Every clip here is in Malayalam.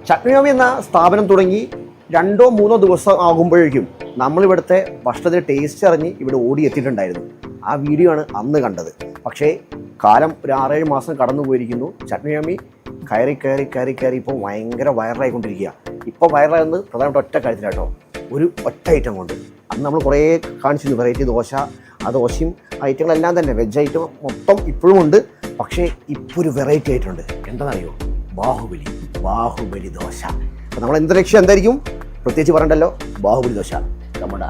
ചട്നിമാമി എന്ന സ്ഥാപനം തുടങ്ങി 2-3 ദിവസം ആകുമ്പോഴേക്കും നമ്മളിവിടുത്തെ ഭക്ഷണത്തിൻ്റെ ടേസ്റ്റ് അറിഞ്ഞ് ഇവിടെ ഓടിയെത്തിയിട്ടുണ്ടായിരുന്നു. ആ വീഡിയോ ആണ് അന്ന് കണ്ടത്. പക്ഷേ കാലം ഒരു 6-7 മാസം കടന്നു പോയിരിക്കുന്നു. ചട്നിമാമി കയറി ഇപ്പോൾ ഭയങ്കര വൈറലായിക്കൊണ്ടിരിക്കുക. ഇപ്പോൾ വൈറലാകുന്നത് പ്രധാനപ്പെട്ട ഒറ്റ കാര്യത്തിലാട്ടോ, ഒരു ഒറ്റ ഐറ്റം കൊണ്ട്. അന്ന് നമ്മൾ കുറേ കാണിച്ചിരുന്നു, വെറൈറ്റി ദോശ. ആ ദോശയും ഐറ്റങ്ങളെല്ലാം തന്നെ വെജ് ഐറ്റം മൊത്തം ഇപ്പോഴും ഉണ്ട്. പക്ഷേ ഇപ്പോൾ ഒരു വെറൈറ്റി ആയിട്ടുണ്ട്. എന്താണെന്നറിയോ? ബാഹുബലി ദോശ. അപ്പോൾ നമ്മൾ എന്ത് ലക്ഷ്യം എന്തായിരിക്കും? പ്രത്യേകിച്ച് പറയണ്ടല്ലോ, ബാഹുബലി ദോശ. നമ്മുടെ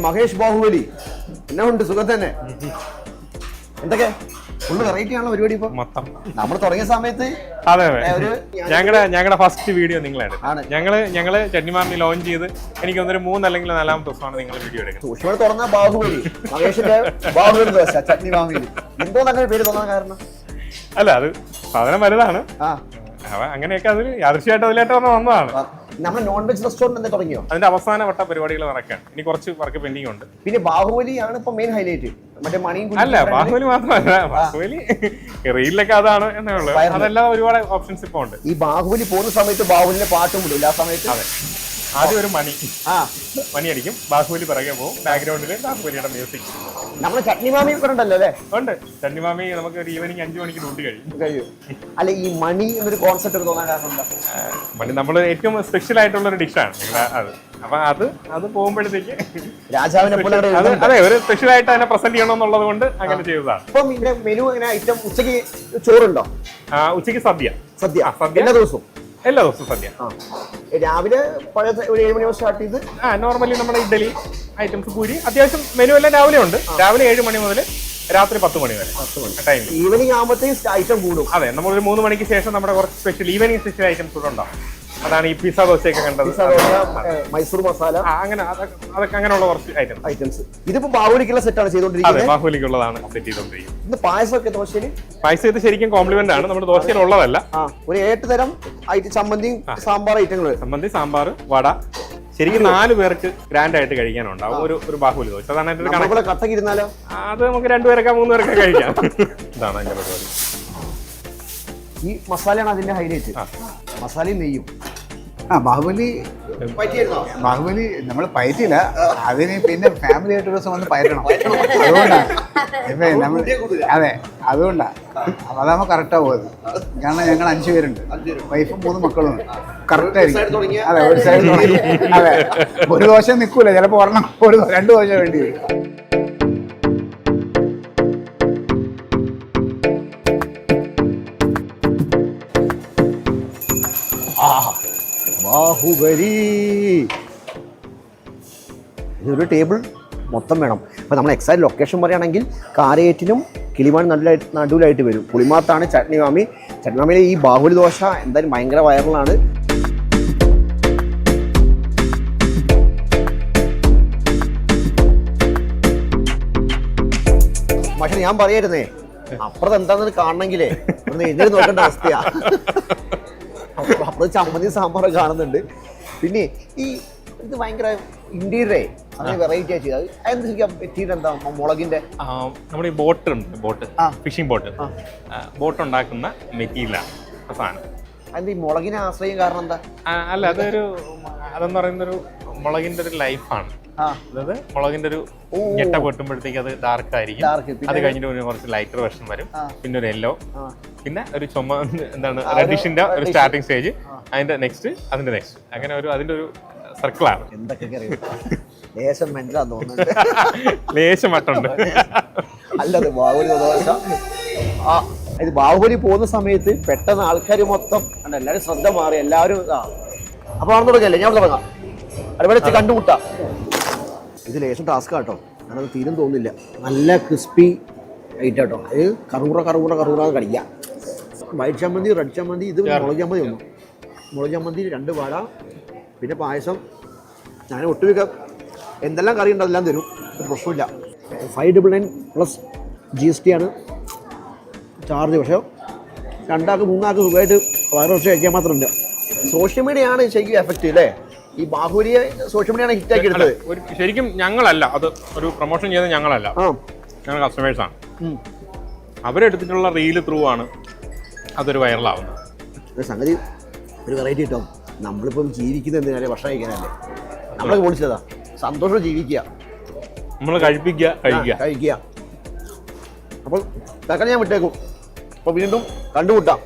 മഹേഷ് ബാഹുബലി എന്നാ ഉണ്ട്? സുഖം തന്നെ? എന്തൊക്കെ ഫുള്ള് വെറൈറ്റി ആണല്ലോ പരിപാടി. ഇപ്പൊ മൊത്തം നമ്മൾ തുടങ്ങിയ സമയത്ത് അതെ ഞങ്ങളുടെ ഫസ്റ്റ് വീഡിയോ നിങ്ങളാണ്. ഞങ്ങള് ചട്നിമാമി ലോഞ്ച് ചെയ്ത് എനിക്ക് തോന്നുന്നു 3 അല്ലെങ്കിൽ 4-ാമത്തെ ദിവസമാണ് നിങ്ങൾ വീഡിയോ എടുക്കുന്നത്. സൂക്ഷ്മ തുറന്ന ബാഹുബലി, മഹേഷിന്റെ ബാഹുബലി ദോശ ചട്നിമാമിയിൽ എന്തോ അങ്ങനെ പേര് തോന്നാൻ കാരണം അല്ല, അത് സാധനം വലുതാണ്. അങ്ങനെയൊക്കെ അതിൽ യാദൃശ്യമായിട്ട് അതിലായിട്ട് വന്നതാണ്. നമ്മൾ നോൺ വെജ് റെസ്റ്റോറന്റ് എന്താ തുടങ്ങിയോ? അതിന്റെ അവസാന വട്ട പരിപാടികൾ നടക്കുകയാണ്. ഇനി കുറച്ച് വർക്ക് പെൻഡിങ് ഉണ്ട്. പിന്നെ ബാഹുബലിയാണ് ഇപ്പൊ മെയിൻ ഹൈലൈറ്റ്. മറ്റേ മണിയും അല്ല, ബാഹുബലി മാത്രമല്ല, ബാഹുബലി റീലിലൊക്കെ അതാണ് എന്നേ ഉള്ളൂ. അതെല്ലാം ഒരുപാട് ഓപ്ഷൻസ് ഇപ്പൊ ഉണ്ട്. ഈ ബാഹുബലി പോകുന്ന സമയത്ത് ബാഹുബലിന്റെ പാട്ടും വിടില്ല. ആ സമയത്ത് അതെ, ആദ്യം ഒരു മണി അടിക്കും, ബാഹുബലി പിറകെ പോകും, ബാക്ക്ഗ്രൗണ്ടില് ബാഹുബലിയുടെ മ്യൂസിക്. നമ്മുടെ ചട്നിമാമി ഉണ്ടല്ലോ അല്ലേ? ഉണ്ട്. ചട്നിമാമി നമുക്ക് ഒരു ഈവനിങ് 5 മണിക്ക് ഡ്യൂട്ടി കഴിയും. അല്ല, ഈ മണി എന്നൊരു കോൺസെപ്റ്റ് തോന്നാൻ കാരണം എന്താ? മണി നമ്മൾ ഏറ്റവും സ്പെഷ്യൽ ആയിട്ടുള്ള ഒരു ഡിഷാണ് അത്. അപ്പൊ അത് പോകുമ്പോഴത്തേക്ക് രാജാവിനെ പോലെ അതെ, ഒരു സ്പെഷ്യൽ ആയിട്ട് അതിനെ പ്രസന്റ് ചെയ്യണം എന്നുള്ളത് കൊണ്ട് അങ്ങനെ ചെയ്തതാണ്. ഇപ്പം ഇതിന്റെ മെനു എങ്ങനെ ഐറ്റം? ഉച്ചക്ക് ചോറുണ്ടോ? ഉച്ചക്ക് സദ്യ എല്ലാ ദിവസവും സദ്യ. രാവിലെ ഒരു 7 മണി സ്റ്റാർട്ട് ചെയ്ത് നോർമലി നമ്മുടെ ഇഡ്ഡലി ഐറ്റംസ്, പൂരി, അത്യാവശ്യം മെനു എല്ലാം രാവിലെ ഉണ്ട്. രാവിലെ 7 മണി മുതൽ രാത്രി 10 മണി വരെ ടൈം. ഈവനിങ് ആകുമ്പോഴത്തേക്ക് ഐറ്റം കൂടും. അതെ, നമ്മളൊരു 3 മണിക്ക് ശേഷം നമ്മുടെ കുറച്ച് സ്പെഷ്യൽ ഈവനിങ് സ്പെഷ്യൽ ഐറ്റംസ് കൂടെ ഉണ്ടാവും. അതാണ് ഈ പിസ്സ ദോശയൊക്കെ കണ്ടത്, മൈസൂർ മസാല, അങ്ങനെ അതൊക്കെ അങ്ങനെയുള്ള കുറച്ച് ഐറ്റംസ്. ഇതിപ്പോ ബാഹുബലിക്കുള്ള സെറ്റാണ് ചെയ്തോണ്ടിരിക്കുന്നത്. ബാഹുബലിക്കുള്ളതാണ് സെറ്റ് ചെയ്തോണ്ടിരിക്കുന്നത്. ഇത് പായസമൊക്കെ ദോശയിൽ പായസം ഇത് ശരിക്കും കോംപ്ലിമെന്റ് ആണ്. നമ്മുടെ ദോശയിലുള്ളതല്ല. ഒരു 8 തരം ചമ്മന്തിയും സാമ്പാർ ഐറ്റങ്ങൾ. ചമ്മന്തി, സാമ്പാർ, വട. ശരിക്കും 4 പേർക്ക് ഗ്രാൻഡ് ആയിട്ട് കഴിക്കാനുണ്ടാവും ഒരു ബാഹുബലി ദോശ. അതാണ് കട്ടക്ക് ഇരുന്നാലോ? അത് നമുക്ക് 2 പേരൊക്കെ 3 പേരൊക്കെ കഴിക്കാം. ഇതാണ് അതിന്റെ പരിപാടി. ഈ മസാലയാണ് അതിന്റെ ഹൈലൈറ്റ്. മസാലയും നെയ്യും. ബാഹുബലി നമ്മൾ പയറ്റില്ല. അതിന് പിന്നെ ഫാമിലി ആയിട്ട് ഒരു ദിവസം വന്ന് പയറ്റണം. അതുകൊണ്ടാണ് അതെ, അതുകൊണ്ടാണ്. അതാകുമ്പോൾ കറക്റ്റാവും അത്. കാരണം ഞങ്ങൾ 5 പേരുണ്ട്, വൈഫും 3 മക്കളുണ്ട്. കറക്റ്റായിരിക്കും. അതെ, ഒരു സൈഡ് അതെ, ഒരു ദോശ നിൽക്കൂല. ചിലപ്പോൾ 2 ദോശ വേണ്ടി വരും. ബാഹുബലി. ഇതൊരു ടേബിൾ മൊത്തം വേണം. അപ്പോൾ നമ്മൾ എക്സാക്ട് ലൊക്കേഷൻ പറയുകയാണെങ്കിൽ കാരയേറ്റിനും കിളിമാൻ നടുവിലായിട്ട് വരും. പുളിമാത്താണ് ചട്നിമാമി. ചട്നിമാമിയിലെ ഈ ബാഹുബലി ദോശ എന്തായാലും ഭയങ്കര വൈറലാണ്. പക്ഷെ ഞാൻ പറയായിരുന്നേ, അപ്പുറത്ത് എന്താണെന്ന് കാണണമെങ്കിലേ ഒന്ന് എഴുന്നേറ്റ് നോക്കേണ്ട അവസ്ഥയാ. അപ്പോൾ ചമ്മന്തി സാമ്പാർ കാണുന്നുണ്ട്. പിന്നെ ഈ ഇത് ഭയങ്കര ഇന്റീരിയറേ അങ്ങനെ വെറൈറ്റി ആയി ചെയ്തത്. അതെന്ത് ശരിക്കും പറ്റിയിട്ട് എന്താ? മുളകിന്റെ നമ്മുടെ ഈ ബോട്ട് ഫിഷിംഗ് ബോട്ട് ഉണ്ടാക്കുന്ന മെറ്റീരിയലാണ് സാധനം. അതിന്റെ ഈ മുളകിനെ ആശ്രയം കാരണം എന്താ? അല്ല, അതെന്ന് പറയുന്നൊരു മുളകിന്റെ ഒരു ലൈഫാണ്. അതായത് മുളകിന്റെ ഒരു ഞെട്ട പൊട്ടുമ്പോഴത്തേക്ക് അത് ഡാർക്ക് ആയിരിക്കും. അത് കഴിഞ്ഞിട്ട് കുറച്ച് ലൈറ്റർ വെർഷൻ വരും, പിന്നെ ഒരു യെല്ലോ, പിന്നെ ഒരു റെഡിഷിന്റെ ഒരു സ്റ്റാർട്ടിംഗ് സ്റ്റേജ്, അതിന്റെ നെക്സ്റ്റ്, അങ്ങനെ അതിന്റെ ഒരു സർക്കിളാണ്. എന്തൊക്കെ ലേശം മെന്റലാന്ന് തോന്നുന്നുണ്ട്. ലേശം മട്ടുണ്ട്. അല്ലത് ബാഹുബലി ദോശ. ഇത് ബാഹുബലി പോകുന്ന സമയത്ത് പെട്ടെന്ന് ആൾക്കാർ മൊത്തം എല്ലാവരും ശ്രദ്ധ മാറി. എല്ലാവരും അപ്പൊ അവിടെ തുടങ്ങല്ലേ? ഞാൻ തുടങ്ങാം. അവിടെ വെച്ച് കണ്ടുമുട്ടാം. ഇത് ലേശം ടാസ്ക് കേട്ടോ. ഞാനത് തീരും തോന്നില്ല. നല്ല ക്രിസ്പി ഐറ്റം കേട്ടോ. അത് കറൂറ കടിക്കാം. വൈറ്റ് ചമ്മന്തി, റെഡ് ചമ്മന്തി, ഇത് മുളക് ചമ്മന്തി ഒന്നും. മുളക് ചമ്മന്തി, 2 വട, പിന്നെ പായസം. ഞാൻ ഒട്ടുമിക്ക എന്തെല്ലാം കറി ഉണ്ട് അതെല്ലാം തരും. ഒരു പ്രശ്നമില്ല. 599 പ്ലസ് GST ആണ് ചാർജ്. പക്ഷേ 2 ആൾക്ക് 3 ആൾക്ക് സുഖമായിട്ട് വയറ് കുറച്ച് കഴിക്കാൻ മാത്രമില്ല. സോഷ്യൽ മീഡിയ ആണ് ശരിക്കും എഫക്റ്റ് അല്ലേ? ഈ ബാഹുബലിയെ സോഷ്യൽ മീഡിയയാണ് ഹിറ്റാക്കി എടുത്തത്. ശരിക്കും ഞങ്ങളല്ല അത് ഒരു പ്രൊമോഷൻ ചെയ്തത്, ഞങ്ങളല്ല, ആ ഞങ്ങൾ കസ്റ്റമേഴ്സാണ്. അവരെടുത്തിട്ടുള്ള റീല് ത്രൂ ആണ് അതൊരു വൈറലാവുന്നത്. ഒരു സംഗതി, ഒരു വെറൈറ്റി കിട്ടും. നമ്മളിപ്പം ജീവിക്കുന്നത് എന്തിനാലേ ഭക്ഷണം കഴിക്കാനല്ലേ. നമ്മളൊക്കെ പൊളിച്ചതാ, സന്തോഷം ജീവിക്കുക, നമ്മൾ കഴിക്കുക. അപ്പോൾ തൽക്കാലം ഞാൻ വിട്ടേക്കും. അപ്പോൾ വീണ്ടും കണ്ടുമുട്ടാം.